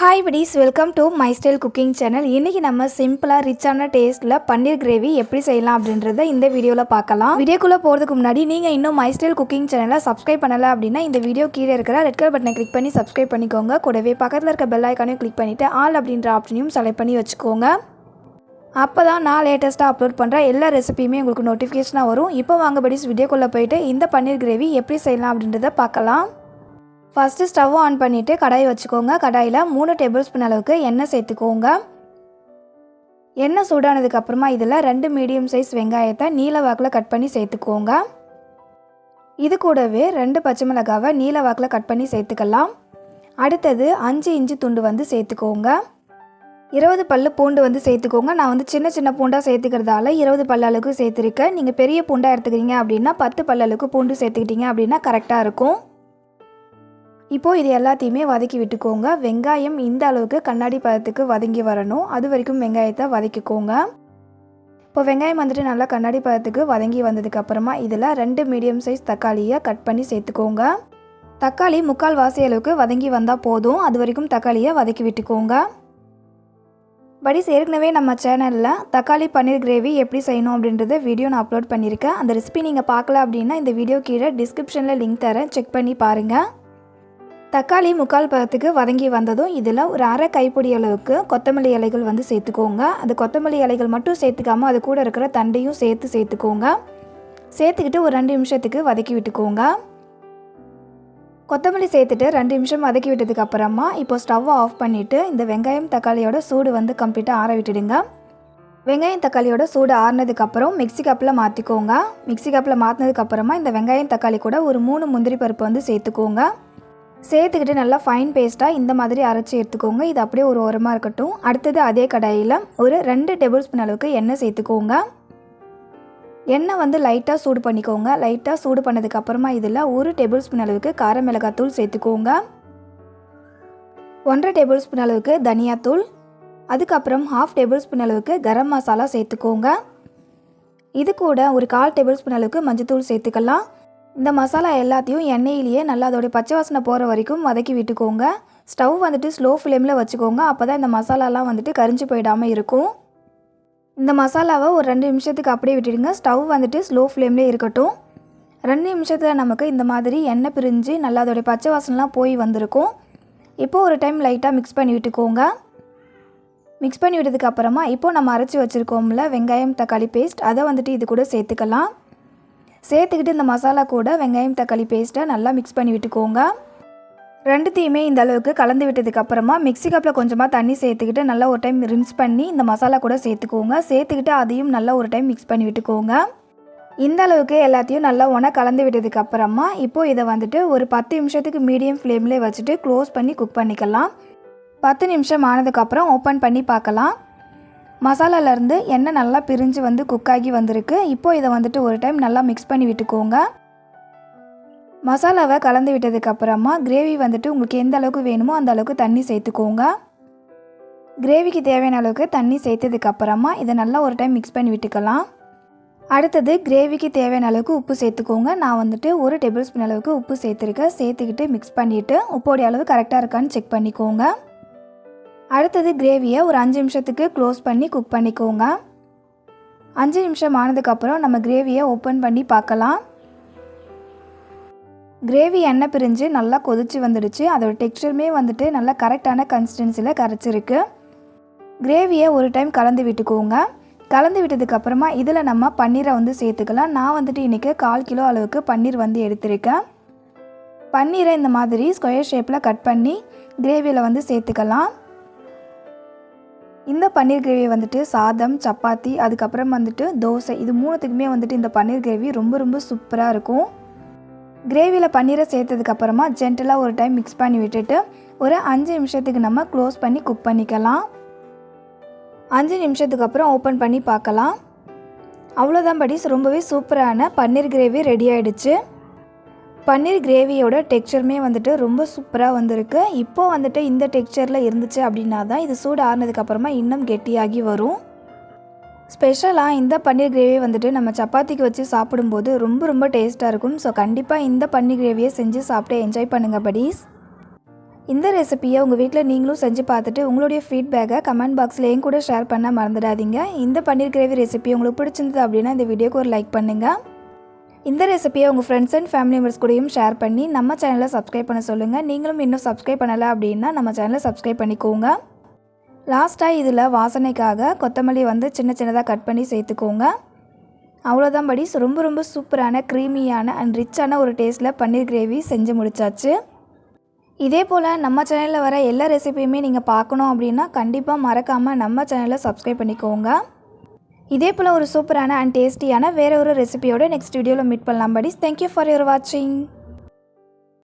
Hi buddies, welcome to my style cooking channel. இன்றைக்கி நம்ம சிம்பிளாக ரிச்சான டேஸ்ட்டில் பன்னீர் கிரேவி எப்படி செய்யலாம் அப்படின்றத இந்த வீடியோவில் பார்க்கலாம். வீடியோக்குள்ளே போகிறதுக்கு முன்னாடி நீங்கள் இன்னும் மை ஸ்டைல் குக்கிங் சேனலை சப்ஸ்கிரைப் பண்ணலை அப்படின்னா இந்த வீடியோ கீழே இருக்கிற ரெட் கலர் பட்டனை கிளிக் பண்ணி சப்ஸ்கிரைப் பண்ணிக்கோங்க. கூடவே பக்கத்தில் இருக்க பெல் ஐக்கானையும் கிளிக் பண்ணிவிட்டு ஆல் அப்படின்ற ஆப்ஷனையும் செலக்ட் பண்ணி வச்சுக்கோங்க. அப்போ தான் நான் லேட்டஸ்ட்டாக அப்லோட் பண்ணுற எல்லா ரெசிபியுமே உங்களுக்கு நோட்டிஃபிகேஷனாக வரும். இப்போ வாங்க buddies, வீடியோக்குள்ளே போயிட்டு இந்த பன்னீர் கிரேவி எப்படி செய்யலாம் அப்படின்றத பார்க்கலாம். ஃபஸ்ட்டு ஸ்டவ் ஆன் பண்ணிவிட்டு கடாய் வச்சுக்கோங்க. கடாயில் 3 டேபிள் ஸ்பூன் அளவுக்கு எண்ணெய் சேர்த்துக்கோங்க. எண்ணெய் சூடானதுக்கப்புறமா இதில் 2 மீடியம் சைஸ் வெங்காயத்தை நீல வாக்கில் கட் பண்ணி சேர்த்துக்கோங்க. இது கூடவே 2 பச்சை மிளகாவை நீல வாக்கில் கட் பண்ணி சேர்த்துக்கலாம். அடுத்தது 5 இஞ்சி துண்டு சேர்த்துக்கோங்க. 20 பல்லு பூண்டு சேர்த்துக்கோங்க. நான் சின்ன சின்ன பூண்டாக சேர்த்துக்கிறதால 20 பல்லு அளவுக்கு சேர்த்துருக்கேன். நீங்கள் பெரிய பூண்டாக எடுத்துக்கிறீங்க அப்படின்னா 10 பல்லு அளவுக்கு பூண்டு சேர்த்துக்கிட்டீங்க அப்படின்னா கரெக்டாக இருக்கும். இப்போது இது எல்லாத்தையுமே வதக்கி விட்டுக்கோங்க. வெங்காயம் இந்த அளவுக்கு கண்ணாடி பதத்துக்கு வதங்கி வரணும். அது வரைக்கும் வெங்காயத்தை வதக்கிக்கோங்க. இப்போ வெங்காயம் நல்லா கண்ணாடி பதத்துக்கு வதங்கி வந்ததுக்கப்புறமா இதில் 2 மீடியம் சைஸ் தக்காளியை கட் பண்ணி சேர்த்துக்கோங்க. தக்காளி 3/4 வாசி அளவுக்கு வதங்கி வந்தால் போதும். அது வரைக்கும் தக்காளியை வதக்கி விட்டுக்கோங்க. buddies, ஏற்கனவே நம்ம சேனலில் தக்காளி பன்னீர் கிரேவி எப்படி செய்யணும் அப்படின்றத வீடியோ நான் அப்லோட் பண்ணியிருக்கேன். அந்த ரெசிபி நீங்கள் பார்க்கல அப்படின்னா இந்த வீடியோ கீழே டிஸ்கிரிப்ஷனில் லிங்க் தரேன், செக் பண்ணி பாருங்கள். தக்காளி 3/4 பதத்துக்கு வதங்கி வந்ததும் இதில் ஒரு அரை கைப்பிடி அளவுக்கு கொத்தமல்லி இலைகள் சேர்த்துக்கோங்க. அது கொத்தமல்லி இலைகள் மட்டும் சேர்த்துக்காமல் அது கூட இருக்கிற தண்டையும் சேர்த்துக்கோங்க. சேர்த்துக்கிட்டு ஒரு 2 நிமிஷத்துக்கு வதக்கி விட்டுக்கோங்க. கொத்தமல்லி சேர்த்துட்டு 2 நிமிஷம் வதக்கி விட்டதுக்கப்புறமா இப்போ ஸ்டவ்வை ஆஃப் பண்ணிவிட்டு இந்த வெங்காயம் தக்காளியோட சூடு கம்ப்ளீட்டாக ஆற விட்டுடுங்க. வெங்காயம் தக்காளியோட சூடு ஆறினதுக்கப்புறம் மிக்ஸி கப்பில் மாற்றிக்கோங்க. மிக்ஸி கப்பில் மாற்றினதுக்கப்புறமா இந்த வெங்காயம் தக்காளி கூட ஒரு 3 முந்திரி பருப்பு சேர்த்துக்கோங்க. சேர்த்துக்கிட்டு நல்லா ஃபைன் பேஸ்ட்டாக இந்த மாதிரி அரைச்சி எடுத்துக்கோங்க. இது அப்படியே ஒரு ஓரமாக இருக்கட்டும். அடுத்தது அதே கடாயில் ஒரு 2 டேபிள் ஸ்பூன் அளவுக்கு எண்ணெய் சேர்த்துக்கோங்க. எண்ணெய் லைட்டாக சூடு பண்ணிக்கோங்க. லைட்டாக சூடு பண்ணதுக்கப்புறமா இதில் 1 டேபிள் ஸ்பூன் அளவுக்கு கார மிளகாத்தூள் சேர்த்துக்கோங்க. 1/2 டேபிள் ஸ்பூன் அளவுக்கு தனியாத்தூள், அதுக்கப்புறம் 1/2 டேபிள் ஸ்பூன் அளவுக்கு கரம் மசாலா சேர்த்துக்கோங்க. இது கூட ஒரு 1/4 டேபிள் ஸ்பூன் அளவுக்கு மஞ்சத்தூள் சேர்த்துக்கலாம். இந்த மசாலா எல்லாத்தையும் எண்ணெயிலேயே நல்லா அதோடைய பச்சை வாசனை போகிற வரைக்கும் வதக்கி விட்டுக்கோங்க. ஸ்டவ் ஸ்லோ ஃப்ளேமில் வச்சுக்கோங்க. அப்போ தான் இந்த மசாலாலாம் கரிஞ்சு போயிடாமல் இருக்கும். இந்த மசாலாவை ஒரு 2 நிமிஷத்துக்கு அப்படியே விட்டுடுங்க. ஸ்டவ் ஸ்லோ ஃப்ளேம்லேயே இருக்கட்டும். 2 நிமிஷத்தில் நமக்கு இந்த மாதிரி எண்ணெய் பிரிஞ்சு நல்லா அதோடைய பச்சை வாசனைலாம் போய் வந்திருக்கும். இப்போது ஒரு டைம் லைட்டாக மிக்ஸ் பண்ணி விட்டுக்கோங்க. மிக்ஸ் பண்ணி விட்டதுக்கப்புறமா இப்போது நம்ம அரைச்சி வச்சுருக்கோம்ல வெங்காயம் தக்காளி பேஸ்ட், அதை இது கூட சேர்த்துக்கலாம். சேர்த்துக்கிட்டு இந்த மசாலா கூட வெங்காயம் தக்காளி பேஸ்ட்டை நல்லா மிக்ஸ் பண்ணி விட்டுக்கோங்க. ரெண்டுத்தையுமே இந்த அளவுக்கு கலந்து விட்டதுக்கப்புறமா மிக்ஸி கப்பில் கொஞ்சமாக தண்ணி சேர்த்துக்கிட்டு நல்லா ஒரு டைம் ரின்ஸ் பண்ணி இந்த மசாலா கூட சேர்த்துக்கோங்க. சேர்த்துக்கிட்டு அதையும் நல்லா ஒரு டைம் மிக்ஸ் பண்ணி விட்டுக்கோங்க. இந்த அளவுக்கு எல்லாத்தையும் நல்லா கலந்து விட்டதுக்கப்புறமா இப்போது இதை ஒரு 10 நிமிஷத்துக்கு மீடியம் ஃப்ளேம்லேயே வச்சுட்டு க்ளோஸ் பண்ணி குக் பண்ணிக்கலாம். 10 நிமிஷம் ஆனதுக்கப்புறம் ஓப்பன் பண்ணி பார்க்கலாம். மசாலாலேருந்து எண்ணெய் நல்லா பிரிஞ்சு குக்காகி வந்திருக்கு. இப்போது இதை ஒரு டைம் நல்லா மிக்ஸ் பண்ணி விட்டுக்கோங்க. மசாலாவை கலந்து விட்டதுக்கப்புறமா கிரேவி உங்களுக்கு எந்த அளவுக்கு வேணுமோ அந்த அளவுக்கு தண்ணி சேர்த்துக்கோங்க. கிரேவிக்கு தேவையான அளவுக்கு தண்ணி சேர்த்ததுக்கப்புறமா இதை நல்லா ஒரு டைம் மிக்ஸ் பண்ணி விட்டுக்கலாம். அடுத்தது கிரேவிக்கு தேவையான அளவுக்கு உப்பு சேர்த்துக்கோங்க. நான் 1 டேபிள் ஸ்பூன் அளவுக்கு உப்பு சேர்த்துருக்கேன். சேர்த்துக்கிட்டு மிக்ஸ் பண்ணிவிட்டு உப்போடைய அளவு கரெக்டாக இருக்கான்னு செக் பண்ணிக்கோங்க. அடுத்தது கிரேவியை ஒரு 5 நிமிஷத்துக்கு க்ளோஸ் பண்ணி குக் பண்ணிக்கோங்க. 5 நிமிஷம் ஆனதுக்கப்புறம் நம்ம கிரேவியை ஓப்பன் பண்ணி பார்க்கலாம். கிரேவி எண்ணெய் பிரிஞ்சு நல்லா கொதிச்சு வந்துடுச்சு. அதோட டெக்ஸ்சருமே நல்லா கரெக்டான கன்சிஸ்டன்சியில் கரைச்சிருக்கு. கிரேவியை ஒரு டைம் கலந்து விட்டுக்கோங்க. கலந்து விட்டதுக்கப்புறமா இதில் நம்ம பன்னீரை சேர்த்துக்கலாம். நான் இன்றைக்கி 1/4 கிலோ அளவுக்கு பன்னீர் எடுத்திருக்கேன். பன்னீரை இந்த மாதிரி ஸ்கொயர் ஷேப்பில் கட் பண்ணி கிரேவியில் சேர்த்துக்கலாம். இந்த பன்னீர் கிரேவி சாதம், சப்பாத்தி, அதுக்கப்புறம் தோசை, இது 3த்துக்குமே இந்த பன்னீர் கிரேவி ரொம்ப சூப்பராக இருக்கும். கிரேவியில் பன்னீரை சேர்த்ததுக்கப்புறமா ஜென்டலாக ஒரு டைம் மிக்ஸ் பண்ணி விட்டுட்டு ஒரு 5 நிமிஷத்துக்கு நம்ம க்ளோஸ் பண்ணி குக் பண்ணிக்கலாம். 5 நிமிஷத்துக்கு அப்புறம் ஓப்பன் பண்ணி பார்க்கலாம். அவ்வளோதான் buddies, ரொம்பவே சூப்பரான பன்னீர் கிரேவி ரெடி ஆகிடுச்சு. பன்னீர் கிரேவியோட டெக்ஸ்சருமே ரொம்ப சூப்பராக வந்திருக்கு. இப்போது இந்த டெக்ஸ்சரில் இருந்துச்சு அப்படின்னா தான் இது சூடு ஆறினதுக்கப்புறமா இன்னும் கெட்டியாகி வரும். ஸ்பெஷலாக இந்த பன்னீர் கிரேவி நம்ம சப்பாத்திக்கு வச்சு சாப்பிடும்போது ரொம்ப டேஸ்ட்டாக இருக்கும். ஸோ கண்டிப்பாக இந்த பன்னீர் கிரேவியை செஞ்சு சாப்பிட்டு என்ஜாய் பண்ணுங்கள் buddies. இந்த ரெசிபியை உங்கள் வீட்டில் நீங்களும் செஞ்சு பார்த்துட்டு உங்களுடைய ஃபீட்பேக்கை கமெண்ட் பாக்ஸில் என் கூட ஷேர் பண்ண மறந்துடாதீங்க. இந்த பன்னீர் கிரேவி ரெசிபி உங்களுக்கு பிடிச்சிருந்தது அப்படின்னா இந்த வீடியோக்கு ஒரு லைக் பண்ணுங்கள். இந்த ரெசிபியை உங்கள் ஃப்ரெண்ட்ஸ் அண்ட் ஃபேமிலி மெம்பர்ஸ் கூடயும் ஷேர் பண்ணி நம்ம சேனலை சப்ஸ்கிரைப் பண்ண சொல்லுங்கள். நீங்களும் இன்னும் சப்ஸ்கிரைப் பண்ணலை அப்படின்னா நம்ம சேனலை சப்ஸ்கிரைப் பண்ணிக்கோங்க. லாஸ்ட்டாக இதில் வாசனைக்காக கொத்தமல்லி சின்ன சின்னதாக கட் பண்ணி சேர்த்துக்கோங்க. அவ்வளோதான் படி. ரொம்ப சூப்பரான க்ரீமியான அண்ட் ரிச்சான ஒரு டேஸ்ட்டில் பன்னீர் கிரேவி செஞ்சு முடிச்சாச்சு. இதே போல் நம்ம சேனலில் வர எல்லா ரெசிபியுமே நீங்கள் பார்க்கணும் அப்படின்னா கண்டிப்பாக மறக்காமல் நம்ம சேனலை சப்ஸ்கிரைப் பண்ணிக்கோங்க. இதே போல் ஒரு சூப்பரான அண்ட் டேஸ்டியான வேறு ஒரு ரெசிபியோட நெக்ஸ்ட் வீடியோவில் மீட் பண்ணலாம். படிஸ், தேங்க்யூ ஃபார் யுவர் வாட்சிங்.